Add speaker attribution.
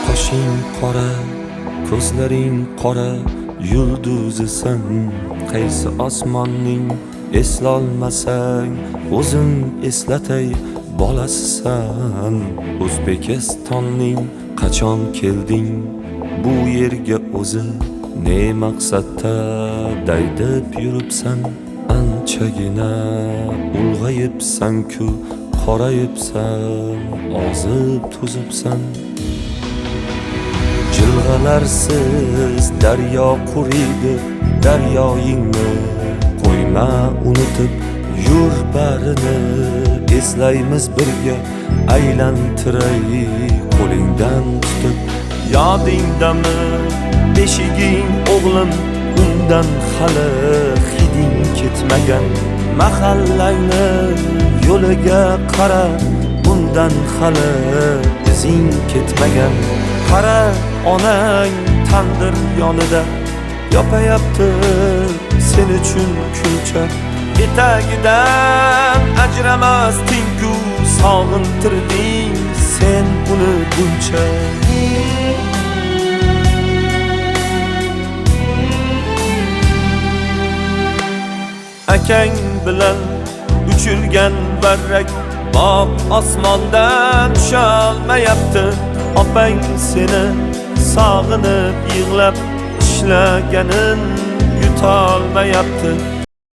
Speaker 1: Qoshing qora, ko'zlaring qora, yulduzisan. Qaysi osmonning eslolmasang, o'zim eslatay bolasisan. O'zbekistonning qachon kelding bu yerga o'zi? Ne maqsadda daydib yuribsan? Anchagina ulg'ayibsan-ku, qorayibsan, ozib to'zibsan. Jilg'alarsiz daryo quriydi, daryoyingni qo'yma unutib, yur barini eslaymiz birga, aylantiray qo'lingdan tutib. Yodingdami beshiging o'g'lim, undan hali hiding ketmagan. Mahallangni yo'liga qara, undan hali izing ketmagan. Qara, onang tandir yonida yopayapti sen uchun kulcha. Etagidan ajramasding-ku, sog'intirding sen uni buncha. Akang bilan uchirgan barrak bog' osmondan tusha olmayapti. Opang seni sog'inib yig'lab, ishlaganin yutolmayapti.